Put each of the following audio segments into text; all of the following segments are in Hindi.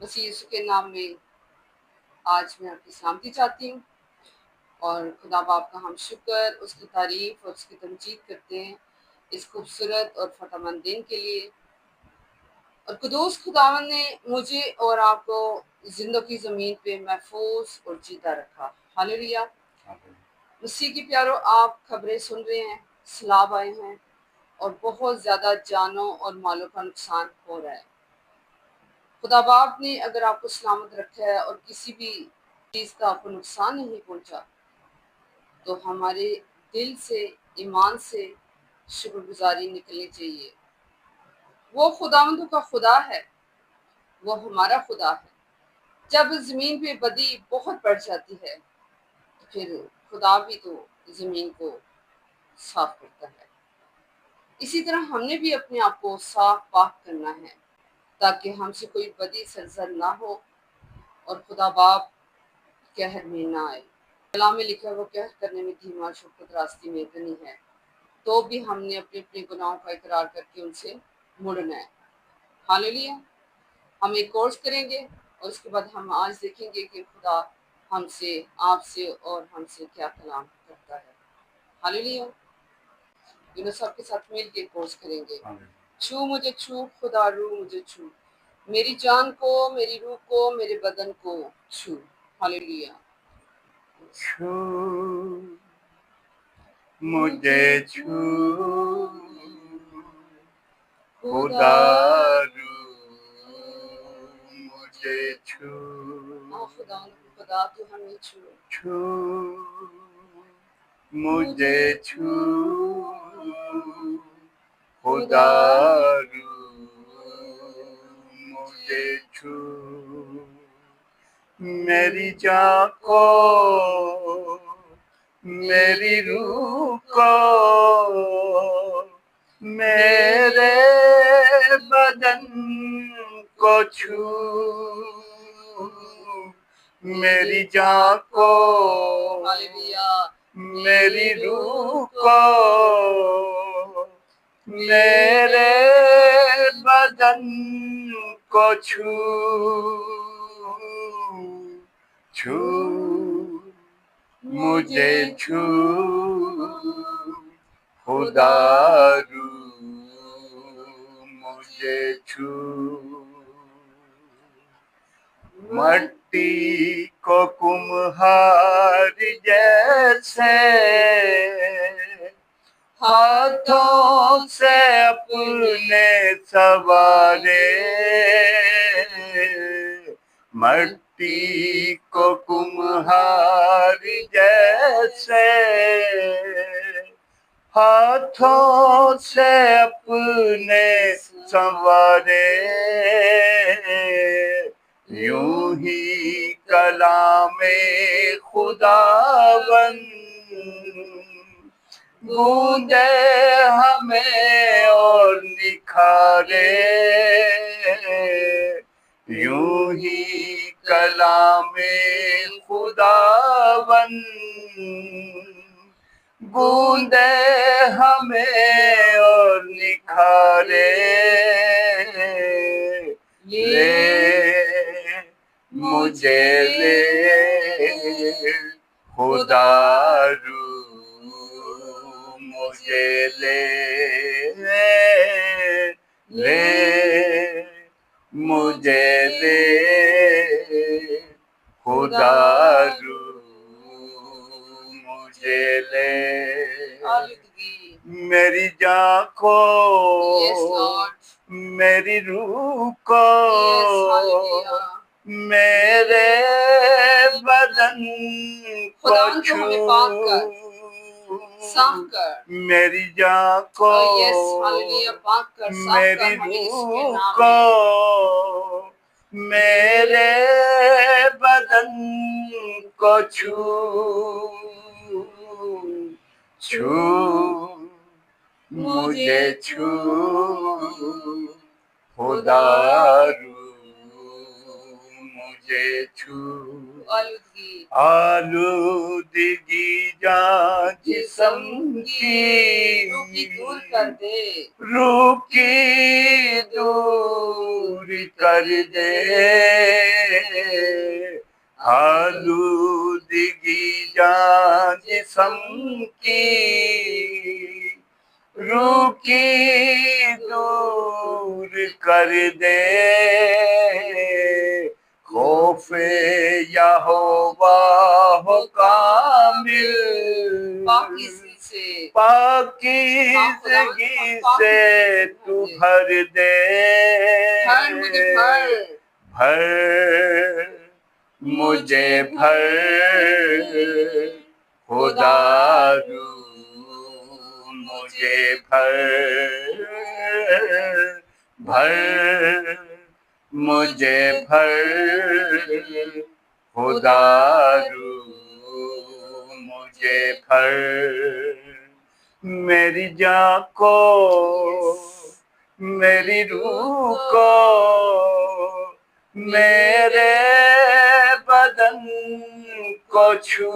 मसीह यीशु के नाम में आज मैं आपकी सलामती चाहती हूँ और खुदा बाप का हम शुक्र, उसकी तारीफ और उसकी तमजीद करते हैं इस खूबसूरत और फतेहमंद दिन के लिए। और कुदूस खुदावन ने मुझे और आपको जिंदगी ज़मीन पे महफूज और जीता रखा। हालेलुया। मसीह की प्यारो, आप खबरें सुन रहे हैं, सैलाब आए हैं और बहुत ज़्यादा जानों और मालों का नुकसान हो रहा है। खुदा बाप ने अगर आपको सलामत रखा है और किसी भी चीज़ का आपको नुकसान नहीं पहुंचा, तो हमारे दिल से, ईमान से शुक्रगुजारी निकलनी चाहिए। वो खुदावंद का खुदा है, वो हमारा खुदा है। जब ज़मीन पे बदी बहुत बढ़ जाती है तो फिर खुदा भी तो ज़मीन को साफ करता है। इसी तरह हमने भी अपने आप को साफ पाक करना है ताकि हमसे कोई बदी सरजर ना हो और खुदा बाप कहर में ना आए। कलाम में लिखा, वो कहर करने में धीमा, शौकत रास्ते में इतनी है। तो भी हमने अपने अपने गुनाहों का इकरार करके उनसे मुड़ना है। हालेलुया। हम एक कोर्स करेंगे और उसके बाद हम आज देखेंगे कि खुदा हमसे, आपसे और हमसे क्या कलाम करता है। हालेलुया। यूनुस साहब के साथ मिल के कोर्स करेंगे। छू मुझे छू खुदा, रू मुझे छू, मेरी जान को, मेरी रूह को, मेरे बदन को छू। हालेलुया। छू मुझे छू खुदा, रू मुझे छू, खुदा तू हमें छू, छू मुझे छू खुदा, रू मुझे छू, मेरी जान को, मेरी रूह को, मेरे बदन को छू, मेरी जान को, मेरी रूह को, मेरे बदन को छू, छू मुझे छू खुदा, रू मुझे छू, मट्टी को कुम्हार जैसे हाथों से अपने सवारे, मट्टी को कुम्हार जैसे हाथों से अपने संवारे, यूं ही कलामे खुदावन गूंजे हमें और निखारे, यूं ही कलामे खुदावन गूंजे हमें और निखारे, ले मुझे ले खुदा, रू मुझे ले मुझे ले खुदा, रू मुझे ले, मेरी जान को, मेरी रूह को, मेरे बदन को छू, मेरी जान को, मेरी रूह को, मेरे बदन को छू, छू मुझे छू खुदा, रू मुझे छू, आलूदगी जान जिस्म की दूर कर दे, रूह की दूर कर दे, आलूदगी जान जिस्म की रूकी दूर कर दे, खौफे यहोवा हो कामिल, पाकीज़गी से तू भर दे, भर मुझे भर खुदारू मुझे भर मुझे भर खुदारू मुझे भर, मेरी जान को मेरी रूह को मेरे बदन को छू,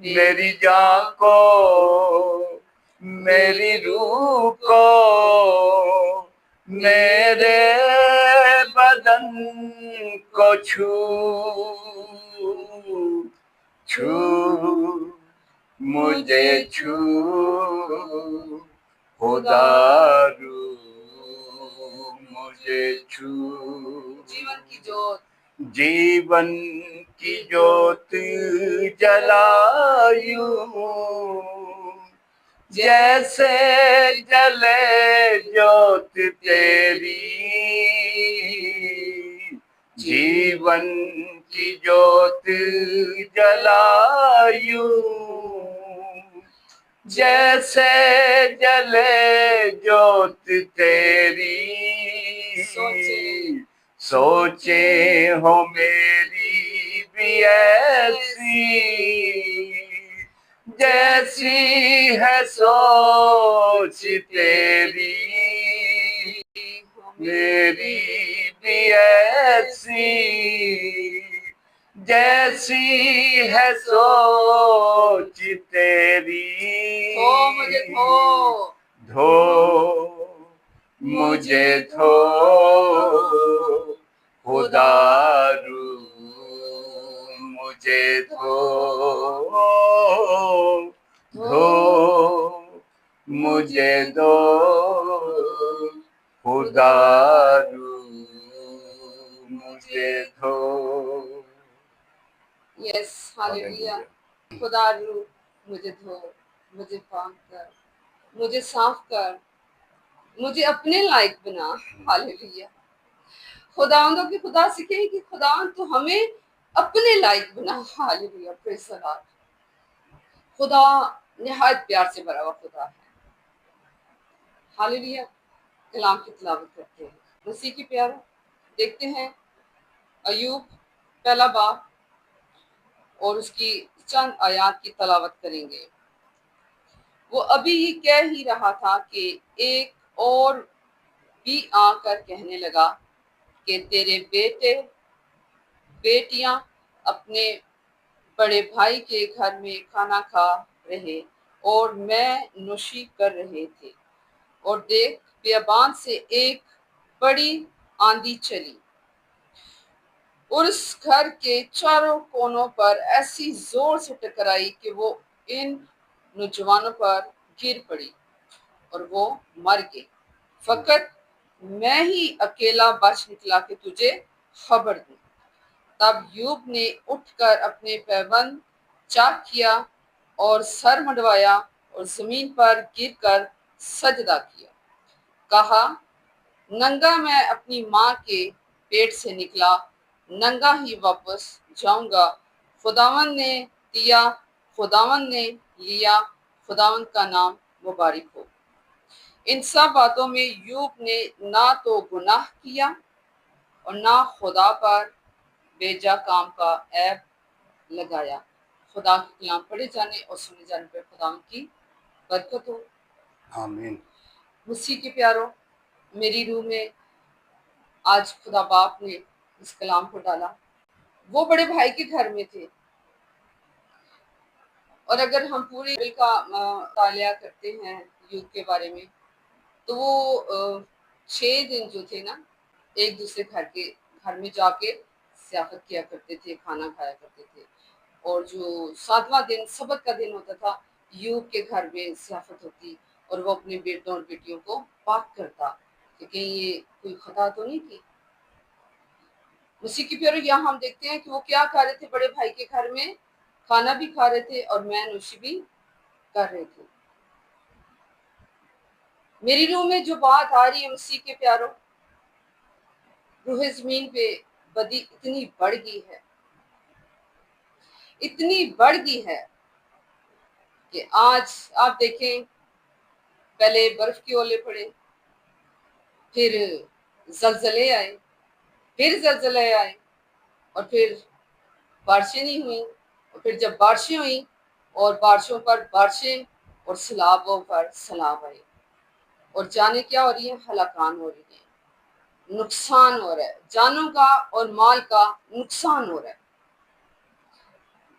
मेरी जान को मेरी रूह को मेरे बदन को छू, छू मुझे छू खुदारू मुझे छू, जीवन की ज्योत जलायूं, जैसे जले ज्योत तेरी, जीवन की ज्योत जलायूं, जैसे जले ज्योत तेरी, सोचे हो मेरी भी ऐसी, जैसी है सोच तेरी, मेरी भी ऐसी, जैसी है सोच तेरी, धो मुझे धो खुदारू मुझे धो, धो मुझे दो खुदारू मुझे धो। Yes, hallelujah. खुदारू मुझे धो, मुझे पाक कर, मुझे साफ कर, मुझे अपने लायक बना। हालेलुया। खुदावंदों की खुदा से कहे कि खुदावंद तो हमें अपने लायक बना। Hallelujah, praise the Lord. खुदा निहायत प्यार से भरा हुआ खुदा है। हालेलुया। कलाम की तिलावत करते हैं, मसीह की प्यारो। देखते हैं अय्यूब पहला बाब और उसकी चंद आयात की तलावत करेंगे। वो अभी ये कह ही रहा था कि एक और भी आकर कहने लगा कि तेरे बेटे बेटियां अपने बड़े भाई के घर में खाना खा रहे और मैं नोशी कर रहे थे, और देख बियाबान से एक बड़ी आंधी चली और उस घर के चारों कोनों पर ऐसी जोर से टकराई कि वो इन नौजवानों पर गिर पड़ी और वो मर गए। फकत मैं ही अकेला बच निकला कि तुझे खबर दूं। तब यूब ने उठकर अपने पैबंद चाक किया और सर मंडवाया और जमीन पर गिरकर सजदा किया। कहा, नंगा मैं अपनी माँ के पेट से निकला, नंगा ही वापस जाऊंगा। खुदावन ने दिया, खुदावन ने लिया, खुदावन का नाम मुबारक हो। इन सब बातों में यूब ने ना तो गुनाह किया और ना खुदा पर बेजा काम का ऐब लगाया। खुदा के कलाम पढ़े जाने और सुने जाने पर खुदा की बरकत हो। आमीन। मसीह के प्यारो, मेरी रूह में आज खुदा बाप ने इस कलाम को डाला। वो बड़े भाई के घर में थे, और अगर हम पूरी बाइबल का तालिया करते हैं यूब के बारे में, तो वो 6 दिन जो थे ना, एक दूसरे घर में जाके ज़ियाफ़त किया करते थे, खाना खाया करते थे। और जो 7वां दिन सबत का दिन होता था, यूब के घर में ज़ियाफ़त होती और वो अपने बेटों और बेटियों को पाक करता कि कहीं ये कोई खता तो नहीं की। मसीह के प्यारों, यहाँ हम देखते हैं कि वो क्या खा रहे थे, बड़े भाई के घर में खाना भी खा रहे थे और मैं-नोशी भी कर रहे थे। मेरी रूह में जो बात आ रही है मसीह के प्यारों, रूहे ज़मीन पे बदी इतनी बढ़ गई है, इतनी बढ़ गई है कि आज आप देखें, पहले बर्फ के ओले पड़े, फिर ज़लज़ले आए, फिर ज़लज़ले आए और फिर बारिशें नहीं हुई, और फिर जब बारिशें हुई और बारिशों पर बारिशें और सैलाबों पर सैलाब आए, और जाने क्या हो रही है, हलाकान हो रही है, नुकसान हो रहा है, जानों का और माल का नुकसान हो रहा है।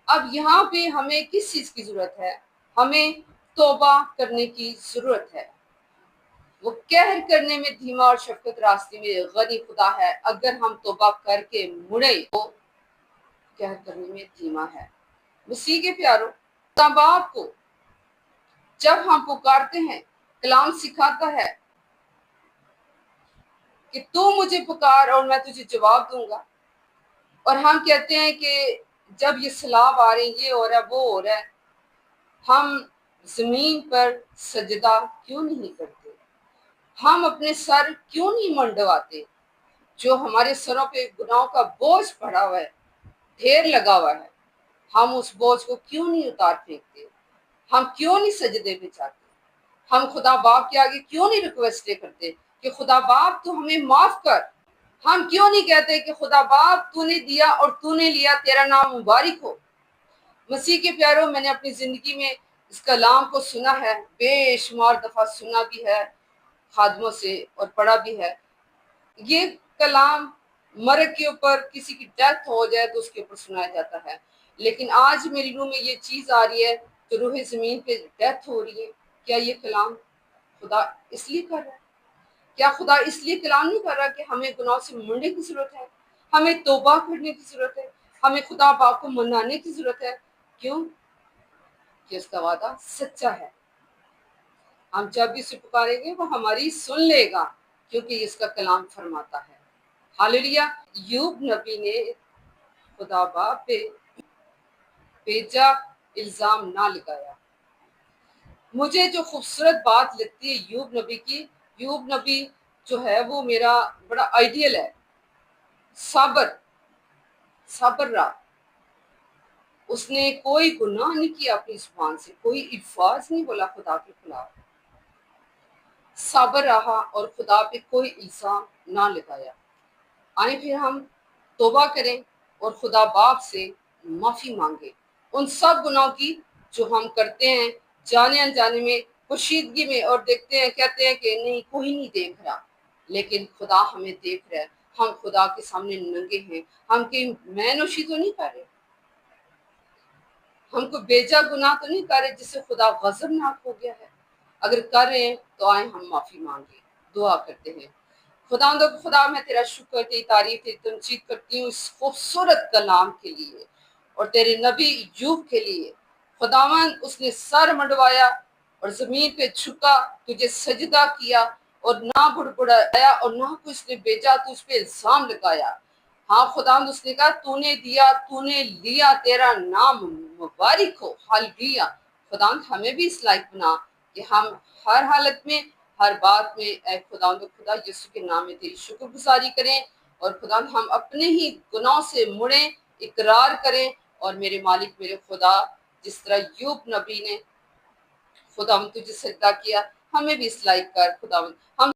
अब यहाँ पे हमें किस चीज़ की ज़रूरत है? हमें तौबा करने की ज़रूरत है। वो कहर करने में धीमा और शफ़क़त रास्ते में गनी खुदा है। अगर हम तौबा करके मुड़े तो कहर करने में धीमा है। मसीह के प्यारों, खुदा बाप को जब हम पुकारते हैं, कलाम सिखाता है कि तू मुझे पुकार और मैं तुझे जवाब दूंगा। और हम कहते हैं कि जब ये सैलाब आ रहे हैं, ये हो रहा है, वो हो रहा है, हम जमीन पर सजदा क्यों नहीं करते? हम अपने सर क्यों नहीं मंडवाते? जो हमारे सरों पे गुनाहों का बोझ पड़ा हुआ है, ढेर लगा हुआ है, हम उस बोझ को क्यों नहीं उतार फेंकते? हम क्यों नहीं सजदे पे जाते? हम खुदा बाप के आगे क्यों नहीं रिक्वेस्टें करते कि खुदा बाप तू हमें माफ कर? हम क्यों नहीं कहते कि खुदा बाप तूने दिया और तूने लिया, तेरा नाम मुबारक हो? मसीह के प्यारों, मैंने अपनी जिंदगी में इस कलाम को सुना है, बेशुमार दफा सुना भी है खादमों से और पढ़ा भी है। ये कलाम मर्ग के ऊपर, किसी की डेथ हो जाए तो उसके ऊपर सुनाया जाता है, लेकिन आज मेरी रूह में ये चीज आ रही है तो रूह जमीन पे डेथ हो रही है। क्या ये कलाम खुदा इसलिए कर रहा है? क्या खुदा इसलिए कलाम नहीं कर रहा कि हमें गुनाह से मुड़ने की जरूरत है, हमें तौबा करने की जरूरत है, हमें खुदा बाप को मनाने की जरूरत है? क्यों? कि उसका वादा सच्चा है। हम जब भी उसे पुकारेंगे वो हमारी सुन लेगा, क्योंकि इसका कलाम फरमाता है। हालेलुया। यूब नबी ने खुदा बाप पे बेजा इल्जाम ना लगाया। मुझे जो खूबसूरत बात लगती है यूब नबी की, यूब नबी जो है वो मेरा बड़ा आइडियल है। सबर, सबर रहा, उसने कोई गुनाह नहीं किया, अपनी जुबान से कोई इल्फाज नहीं बोला खुदा के खिलाफ, सबर रहा और खुदा पे कोई इल्जाम ना लगाया। आए फिर हम तौबा करें और खुदा बाप से माफ़ी मांगे उन सब गुनाहों की जो हम करते हैं, जाने अनजाने में, पोशीदगी में, और देखते हैं, कहते हैं कि नहीं कोई नहीं देख रहा, लेकिन खुदा हमें देख रहा है। हम खुदा के सामने नंगे हैं, हम कहीं मैनोशी तो नहीं कर रहे, हमको बेजा गुनाह तो नहीं कर रहे जिससे खुदा गजबनाक हो गया है। अगर कर रहे हैं तो आए हम माफ़ी मांगे, दुआ करते हैं। खुदा, मैं तेरा शुक्र, तेरी तारीफ, तेरी तमजीद करती हूँ इस खूबसूरत कलाम के लिए और तेरे नबी यूब के लिए। खुदावन, उसने सर मंडवाया और जमीन पे झुका, तुझे सजदा किया और ना बुड़बुड़ाया और ना कोई उसने भेजा तो उस पे इल्जाम लगाया। हाँ खुदावंद, उसने कहा तूने दिया, तूने लिया, तेरा नाम मुबारक हो। हालेलुया। खुदावंद, हमें भी इस लायक बना कि हम हर हालत में, हर बात में ऐ खुदावंद खुदा यीशु के नाम में तेरी शुक्रगुजारी करें और खुदावंद हम अपने ही गुनाह से मुड़ें, इकरार करें और मेरे मालिक, मेरे खुदा, जिस तरह यूब नबी ने खुदावंद तुझे सजदा किया, हमें भी इस लायक कर खुदावंद। हम